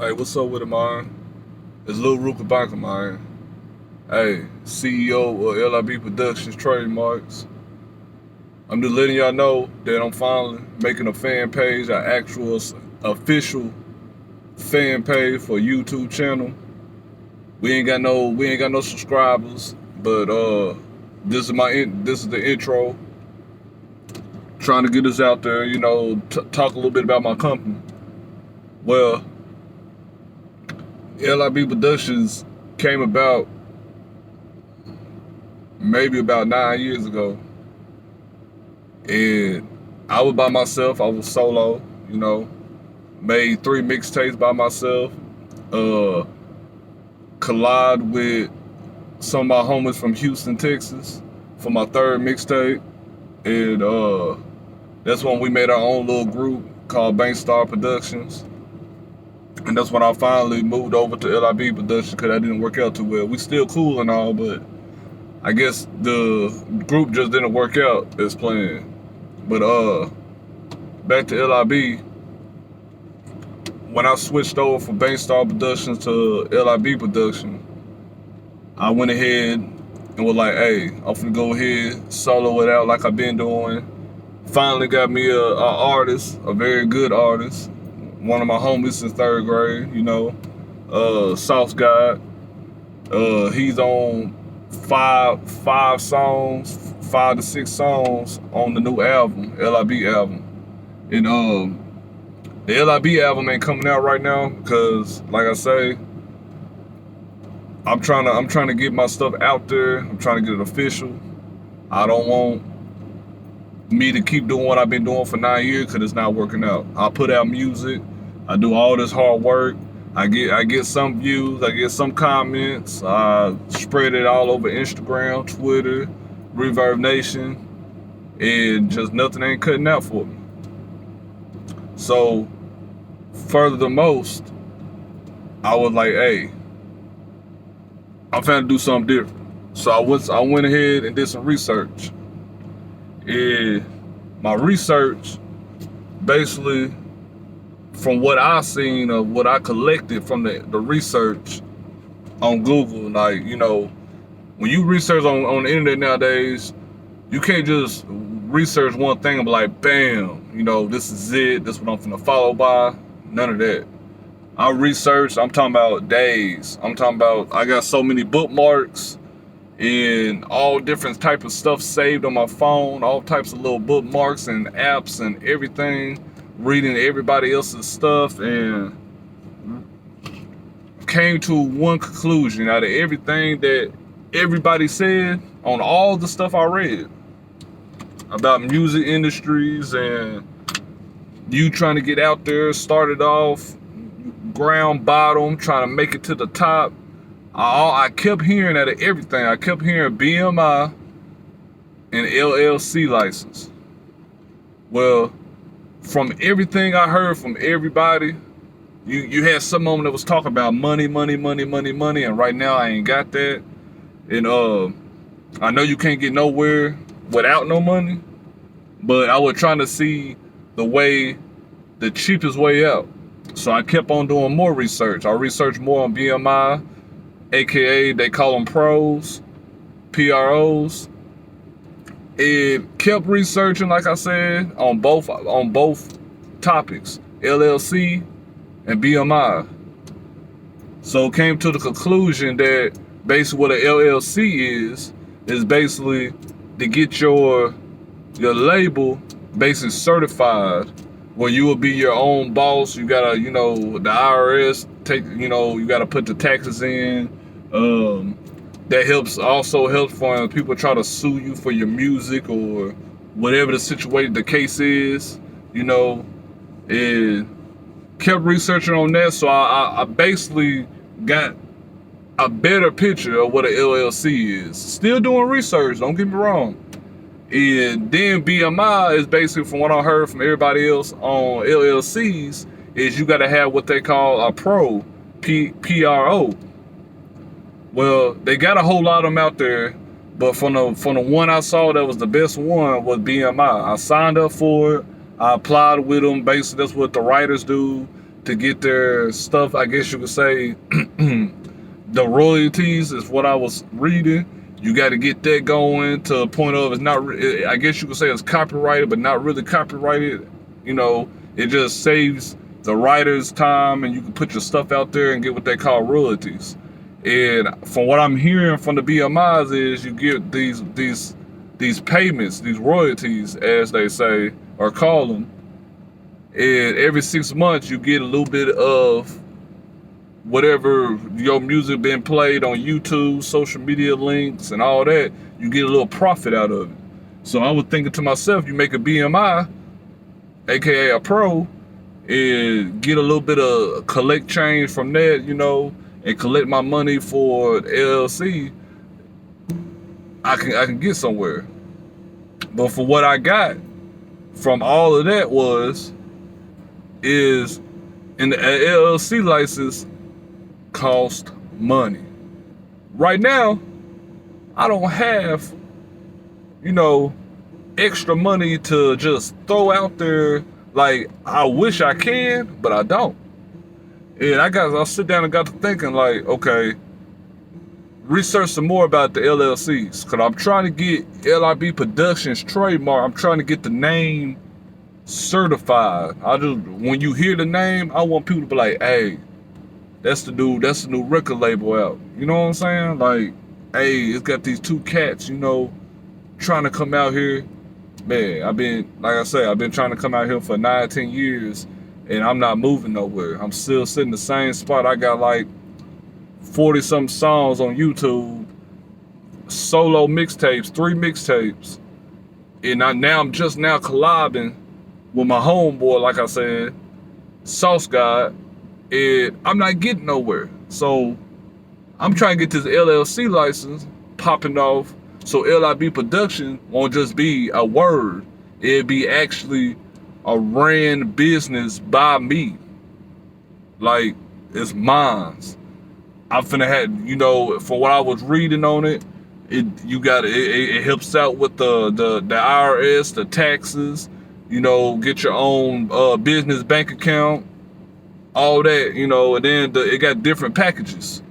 Hey, what's up with it, man? It's Lil Ruka Banker, man. Hey, CEO of LIB Productions Trademarks. I'm just letting y'all know that I'm finally making a fan page, an actual official fan page for a YouTube channel. We ain't got no subscribers, but this is the intro. Trying to get us out there, talk a little bit about my company. Well, LIB Productions came about maybe about 9 years ago. And I was by myself, I was solo, made 3 mixtapes by myself, uh, collide with some of my homies from Houston, Texas for my 3rd mixtape. And that's when we made our own little group called Bankstar Productions. And that's when I finally moved over to LIB Productions because that didn't work out too well. We still cool and all, but I guess the group just didn't work out as planned. But back to LIB, when I switched over from Bankstar Productions to LIB Production, I went ahead and was like, hey, I'm finna go ahead, solo it out like I've been doing. Finally got me a artist, a very good artist. One of my homies since 3rd grade, Sauce God. He's on five songs, 5 to 6 songs on the new album, LIB album. And the LIB album ain't coming out right now because, like I say, I'm trying to get my stuff out there. I'm trying to get it official. I don't want me to keep doing what I've been doing for 9 years because it's not working out. I put out music. I do all this hard work. I get some views. I get some comments. I spread it all over Instagram, Twitter, Reverb Nation, and just nothing ain't cutting out for me. So, furthermost, I was like, hey, I'm finna do something different. So I went ahead and did some research. And my research, basically, from what I seen of what I collected from the research on Google, like, when you research on the internet nowadays, you can't just research one thing and be like, bam, this is it, this is what I'm finna follow by. None of that. I researched, I'm talking about days. I'm talking about, I got so many bookmarks and all different type of stuff saved on my phone, all types of little bookmarks and apps and everything, reading everybody else's stuff, and came to one conclusion out of everything that everybody said on all the stuff I read about music industries and you trying to get out there, started off ground bottom, trying to make it to the top. I kept hearing out of everything. I kept hearing BMI and LLC license. Well, from everything I heard from everybody, you had some moment that was talking about money, and right now I ain't got that. And I know you can't get nowhere without no money, but I was trying to see the cheapest way out. So I kept on doing more research. I researched more on BMI, aka they call them pros, PROs. It kept researching, like I said, on both topics, LLC and BMI. So came to the conclusion that basically what an LLC is basically to get your label basically certified, where you will be your own boss. You gotta, the IRS take, you gotta put the taxes in. That also helps for when people try to sue you for your music or whatever the situation, the case is, and kept researching on that. So I basically got a better picture of what an LLC is. Still doing research, don't get me wrong. And then BMI is basically, from what I heard from everybody else on LLCs, is you got to have what they call a PRO. Well, they got a whole lot of them out there, but from the one I saw that was the best one was BMI. I signed up for it. I applied with them. Basically, that's what the writers do, to get their stuff, I guess you could say. The royalties is what I was reading. You got to get that going to a point of it's not, I guess you could say it's copyrighted, but not really copyrighted. You know, it just saves the writer's time, and you can put your stuff out there and get what they call royalties. And from what I'm hearing from the BMIs is you get these payments, these royalties, as they say, or call them. And every 6 months you get a little bit of whatever your music been played on YouTube, social media links, and all that. You get a little profit out of it. So I was thinking to myself, you make a BMI, aka a pro, and get a little bit of collect change from that, you know, and collect my money for the LLC. I can get somewhere. But for what I got from all of that is in the LLC license cost money. Right now, I don't have, you know, extra money to just throw out there. Like, I wish I can, but I don't. And I sit down and got to thinking, like, okay, research some more about the LLCs, because I'm trying to get LIB Productions trademark. I'm trying to get the name certified. When you hear the name, I want people to be like, hey, that's the new record label out. You know what I'm saying? Like, hey, it's got these two cats, you know, trying to come out here. Man, I've been trying to come out here for 9-10 years, and I'm not moving nowhere. I'm still sitting in the same spot. I got like 40-something songs on YouTube, solo mixtapes, 3 mixtapes. And I'm just now collabing with my homeboy, like I said, Sauce God, and I'm not getting nowhere. So I'm trying to get this LLC license popping off, so LIB Production won't just be a word. It'll be actually a ran business by me. Like, it's mine. I'm finna have, you know, for what I was reading on it, it helps out with the IRS, the taxes, you know, get your own business bank account, all that, you know, and then it got different packages.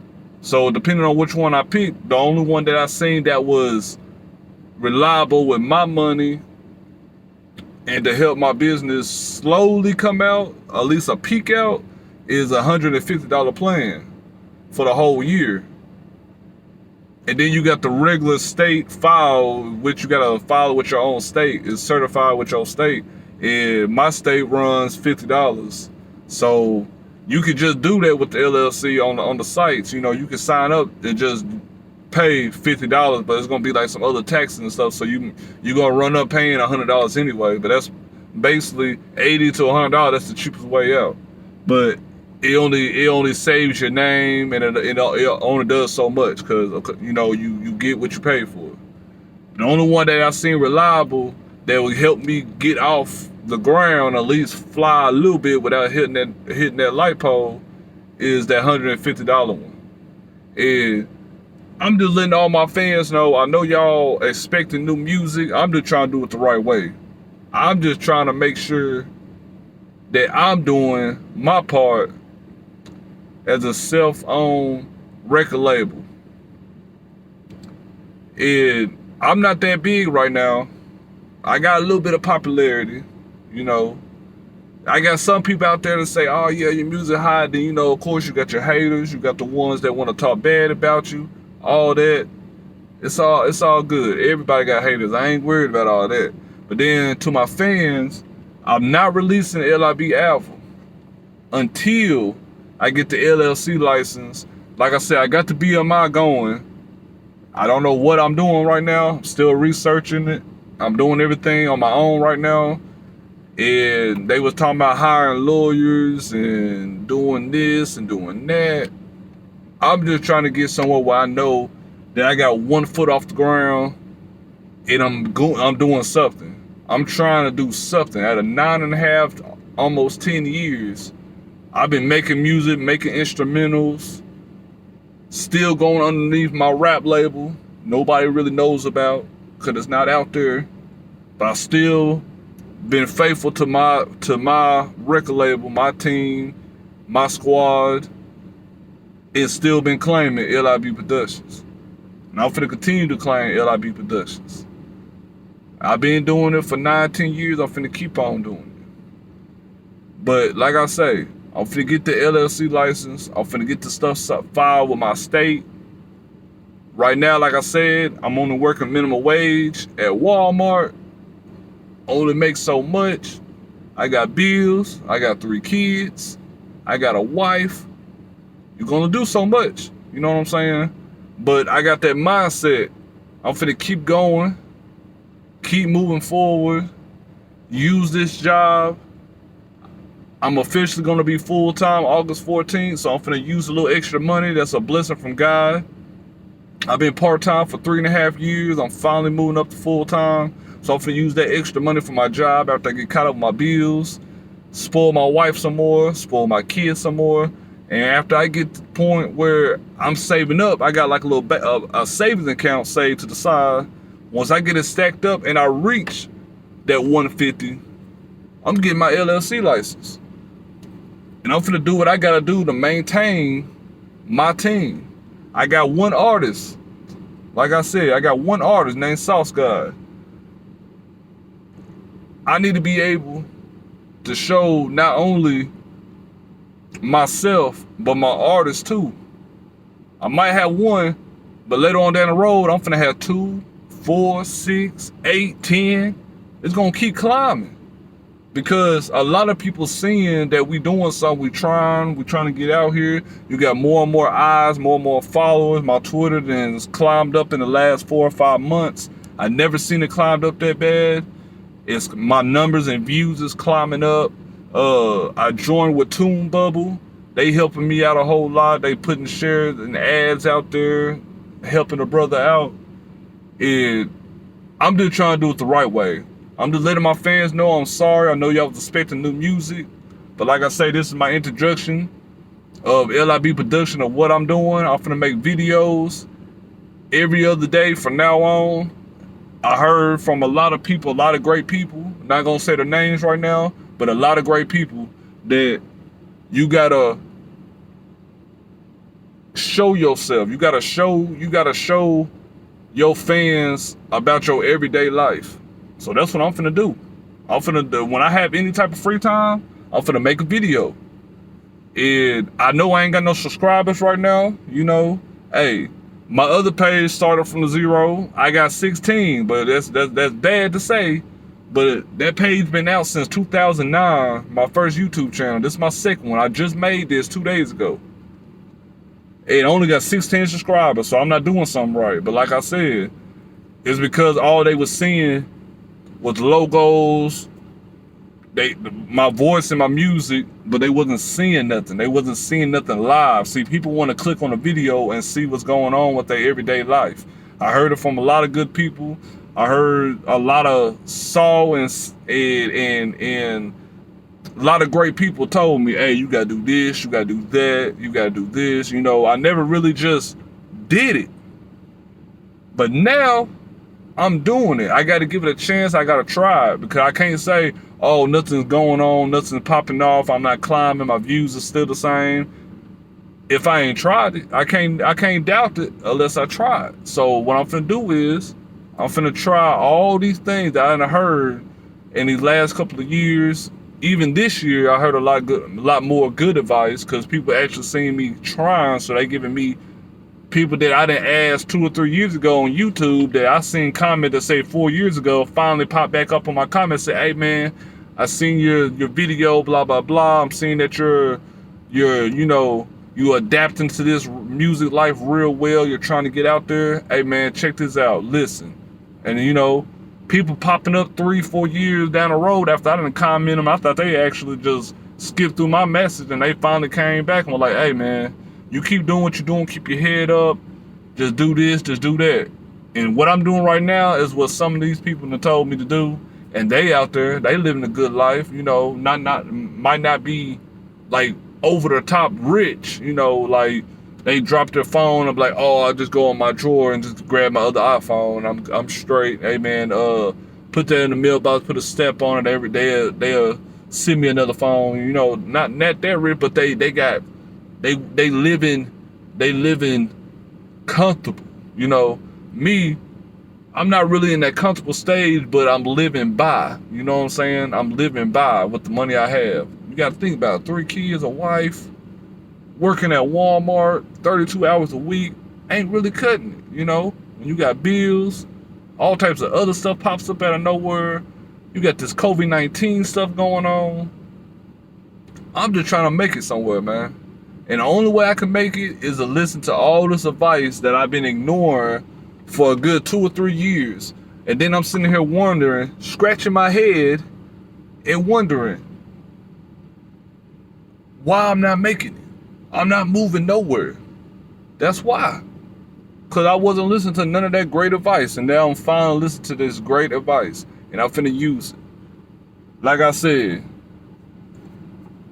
So depending on which one I picked, the only one that I seen that was reliable with my money and to help my business slowly come out, at least a peak out, is $150 plan for the whole year. And then you got the regular state file, which you gotta file with your own state. It's certified with your state. And my state runs $50. So you could just do that with the LLC on the sites. You know, you can sign up and just pay $50, but it's gonna be like some other taxes and stuff. So you're gonna run up paying $100 anyway. But that's basically $80 to $100. That's the cheapest way out. But it only saves your name, and it only does so much, because, you know, you get what you pay for. The only one that I've seen reliable that will help me get off the ground, at least fly a little bit without hitting that light pole, is that $150 one. And I'm just letting all my fans know, I know y'all expecting new music. I'm just trying to do it the right way. I'm just trying to make sure that I'm doing my part as a self-owned record label. And I'm not that big right now. I got a little bit of popularity, you know. I got some people out there that say, oh yeah, your music high. Then, you know, of course you got your haters. You got the ones that want to talk bad about you. All that. It's all good. Everybody got haters. I ain't worried about all that. But then to my fans, I'm not releasing the LIB album until I get the LLC license. Like I said, I got the BMI going. I don't know what I'm doing right now. I'm still researching it. I'm doing everything on my own right now. And they was talking about hiring lawyers and doing this and doing that. I'm just trying to get somewhere where I know that I got 1 foot off the ground and I'm doing something. I'm trying to do something. Out of 9.5, almost 10 years, I've been making music, making instrumentals, still going underneath my rap label. Nobody really knows about, because it's not out there. But I still been faithful to my record label, my team, my squad, it's still been claiming LIB Productions. And I'm finna continue to claim LIB Productions. I've been doing it for 9-10 years. I'm finna keep on doing it. But like I say, I'm finna get the LLC license. I'm finna get the stuff filed with my state. Right now, like I said, I'm only working minimum wage at Walmart. Only make so much. I got bills. I got 3 kids. I got a wife. You're gonna do so much. You know what I'm saying? But I got that mindset. I'm finna keep going. Keep moving forward. Use this job. I'm officially gonna be full-time August 14th, so I'm finna use a little extra money. That's a blessing from God. I've been part-time for 3.5 years. I'm finally moving up to full-time. So I'm finna use that extra money for my job after I get caught up with my bills, spoil my wife some more, spoil my kids some more. And after I get to the point where I'm saving up, I got like a little a savings account saved to the side. Once I get it stacked up and I reach that 150, I'm getting my LLC license. And I'm finna do what I gotta do to maintain my team. I got one artist. Like I said, I got one artist named Sauce God. I need to be able to show not only myself, but my artists too. I might have one, but later on down the road, I'm finna have 2, 4, 6, 8, 10. It's gonna keep climbing. Because a lot of people seeing that we doing something, we trying to get out here. You got more and more eyes, more and more followers. My Twitter has climbed up in the last 4 or 5 months. I never seen it climbed up that bad. It's my numbers and views is climbing up. I joined with Toon Bubble. They helping me out a whole lot. They putting shares and ads out there, helping a brother out. And I'm just trying to do it the right way. I'm just letting my fans know I'm sorry. I know y'all was expecting new music. But like I say, this is my introduction of LIB Production of what I'm doing. I'm finna make videos every other day from now on. I heard from a lot of people, a lot of great people. I'm not gonna say their names right now, but a lot of great people that you gotta show yourself. You gotta show your fans about your everyday life. So that's what I'm finna do. I'm finna do, when I have any type of free time, I'm finna make a video. And I know I ain't got no subscribers right now. You know, hey, my other page started from the 0. I got 16, but that's bad to say. But that page been out since 2009. My first YouTube channel. This is my second one. I just made this 2 days ago. It only got 16 subscribers, so I'm not doing something right. But like I said, it's because all they was seeing was logos, my voice and my music, but they wasn't seeing nothing. They wasn't seeing nothing live. See, people want to click on a video and see what's going on with their everyday life. I heard it from a lot of good people. I heard a lot of and a lot of great people told me, hey, you gotta do this, you gotta do that, you gotta do this. You know, I never really just did it. But now I'm doing it. I got to give it a chance. I got to try it, because I can't say, oh, nothing's going on, nothing's popping off, I'm not climbing, my views are still the same. If I ain't tried it, I can't doubt it unless I try it. So what I'm finna do is I'm finna try all these things that I done heard in these last couple of years. Even this year, I heard a lot more good advice, because people actually seen me trying, so they giving me people that I didn't ask 2 or 3 years ago on YouTube that I seen comment that say 4 years ago finally popped back up on my comments, say, hey man, I seen your video, blah blah blah. I'm seeing that you're you adapting to this music life real well. You're trying to get out there. Hey man, check this out. Listen. And you know, people popping up 3-4 years down the road after I didn't comment them. I thought they actually just skipped through my message, and they finally came back and were like, hey man, you keep doing what you're doing, keep your head up, just do this, just do that. And what I'm doing right now is what some of these people have told me to do. And they out there, they living a good life, you know, might not be like over the top rich, you know, like they drop their phone, I'm like, oh, I'll just go in my drawer and just grab my other iPhone. I'm straight. Hey man, put that in the mailbox, put a stamp on it every day. They'll send me another phone. You know, not that rich, but they living comfortable. You know, me, I'm not really in that comfortable stage, but I'm living by. You know what I'm saying? I'm living by with the money I have. You got to think about it. 3 kids, a wife, working at Walmart 32 hours a week ain't really cutting it. You know, when you got bills, all types of other stuff pops up out of nowhere. You got this COVID-19 stuff going on. I'm just trying to make it somewhere, man. And the only way I can make it is to listen to all this advice that I've been ignoring for a good 2 or 3 years. And then I'm sitting here wondering, scratching my head and wondering why I'm not making it. I'm not moving nowhere. That's why. Because I wasn't listening to none of that great advice. And now I'm finally listening to this great advice. And I'm finna use it. Like I said,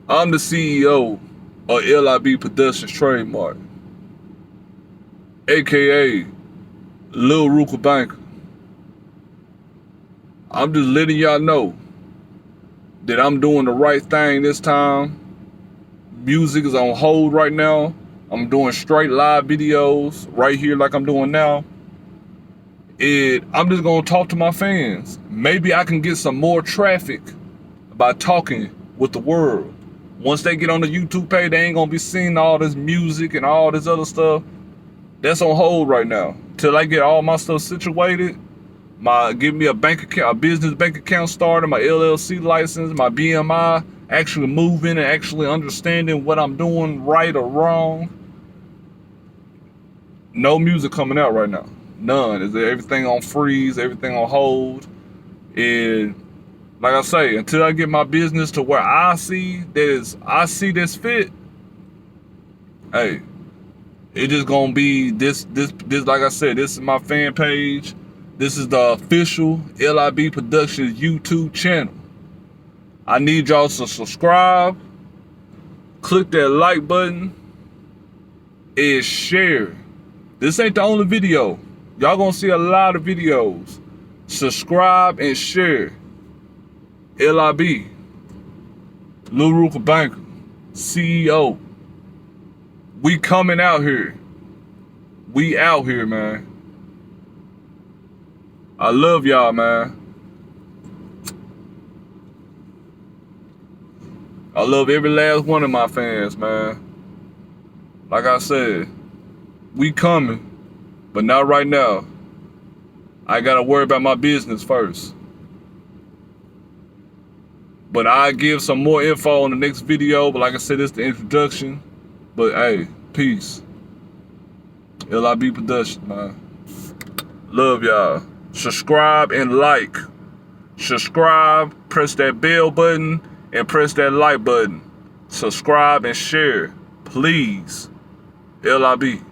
I'm the CEO of LIB Productions Trademark, aka Lil Ruka Banker. I'm just letting y'all know that I'm doing the right thing this time. Music is on hold right now. I'm doing straight live videos right here like I'm doing now. I'm just gonna talk to my fans. Maybe I can get some more traffic by talking with the world. Once they get on the YouTube page, they ain't gonna be seeing all this music and all this other stuff. That's on hold right now. Till I get all my stuff situated, give me a bank account, a business bank account started, my LLC license, my BMI, actually moving and actually understanding what I'm doing right or wrong. No music coming out right now. None. Is everything on freeze, everything on hold. And like I say, until I get my business to where I see this fit, hey, it just gonna be this like I said, this is my fan page. This is the official LIB Productions YouTube channel. I need y'all to subscribe, click that like button, and share. This ain't the only video. Y'all gonna see a lot of videos. Subscribe and share. LIB, Lil Ruka Banker, CEO. We coming out here. We out here, man. I love y'all, man. I love every last one of my fans, man. Like I said, we coming, but not right now. I gotta worry about my business first. But I'll give some more info in the next video. But like I said, it's the introduction. But hey, peace. LIB Productions, man. Love y'all. Subscribe and like. Subscribe, press that bell button, and press that like button. Subscribe and share. Please. LIB.